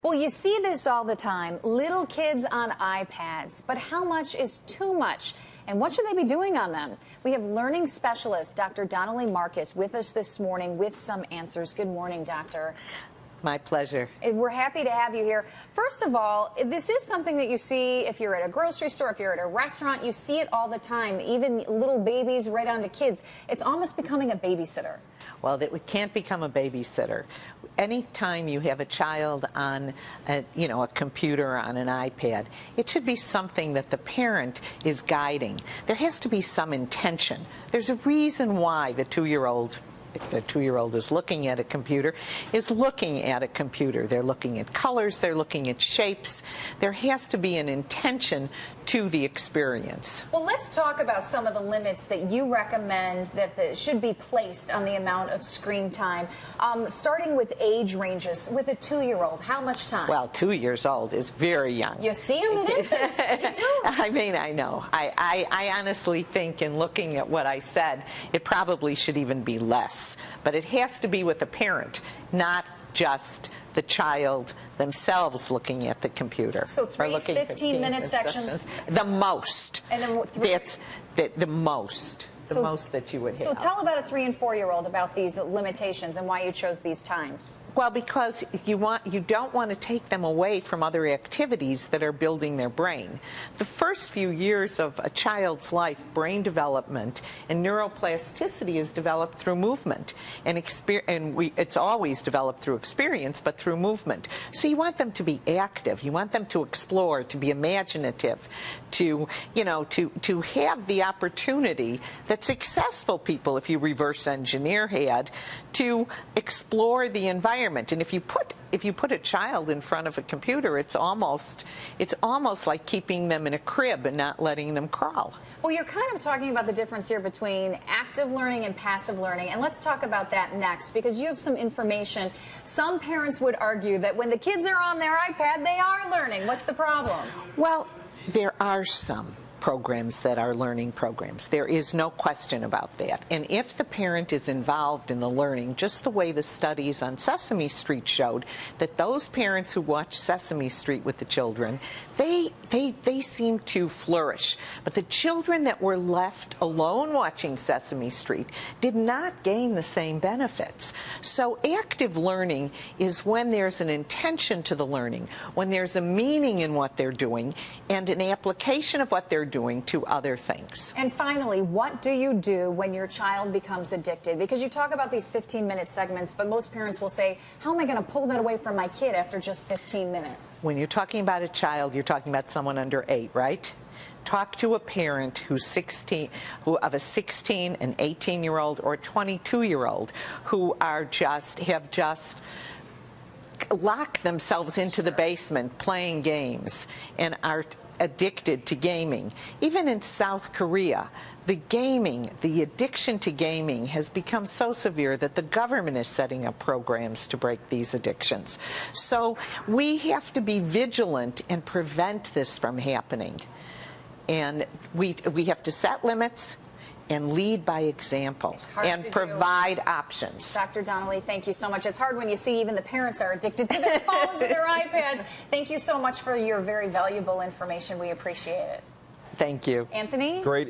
Well, you see this all the time, little kids on iPads, but how much is too much? And what should they be doing on them? We have learning specialist Dr. Donalee Markus with us this morning with some answers. Good morning, doctor. My pleasure. We're happy to have you here. First of all, this is something that you see if you're at a grocery store, if you're at a restaurant, you see it all the time, even little babies right on to kids. It's almost becoming a babysitter. Well, it can't become a babysitter. Anytime you have a child on a computer, on an iPad, it should be something that the parent is guiding. There has to be some intention. There's a reason why the 2-year-old, if the 2-year-old is looking at a computer, is looking at a computer. They're looking at colors, they're looking at shapes. There has to be an intention to the experience. Well, let's talk about some of the limits that you recommend that should be placed on the amount of screen time. Starting with age ranges, with a 2-year-old, how much time? Well, 2 years old is very young. You see them in infants. You do. I mean, I know. I honestly think, in looking at what I said, it probably should even be less. But it has to be with a parent, not just the child themselves looking at the computer. So 3 15-minute sections? The most. And then That's the most. The most that you would have. So tell about a 3- and 4-year-old about these limitations and why you chose these times. Well, because you don't want to take them away from other activities that are building their brain. The first few years of a child's life, brain development and neuroplasticity is developed through movement, and it's always developed through experience, but through movement. So you want them to be active. You want them to explore, to be imaginative, to have the opportunity that successful people, if you reverse engineer, had to explore the environment. And if you put a child in front of a computer, it's almost like keeping them in a crib and not letting them crawl. Well, you're kind of talking about the difference here between active learning and passive learning, and let's talk about that next, because you have some information. Some parents would argue that when the kids are on their iPad, they are learning. What's the problem? Well, there are some programs that are learning programs. There is no question about that. And if the parent is involved in the learning, just the way the studies on Sesame Street showed, that those parents who watch Sesame Street with the children, they seem to flourish. But the children that were left alone watching Sesame Street did not gain the same benefits. So active learning is when there's an intention to the learning, when there's a meaning in what they're doing, and an application of what they're doing to other things. And finally, what do you do when your child becomes addicted? Because you talk about these 15-minute segments, but most parents will say, how am I going to pull that away from my kid after just 15 minutes? When you're talking about a child, you're talking about someone under 8, right? Talk to a parent who's 16, of a 16, an 18-year-old, or a 22-year-old who have just locked themselves into the basement playing games and are addicted to gaming. Even in South Korea, the addiction to gaming has become so severe that the government is setting up programs to break these addictions. So we have to be vigilant and prevent this from happening. And we have to set limits and lead by example and provide options. Dr. Donalee, thank you so much. It's hard when you see even the parents are addicted to their phones and their iPads. Thank you so much for your very valuable information. We appreciate it. Thank you. Anthony? Great.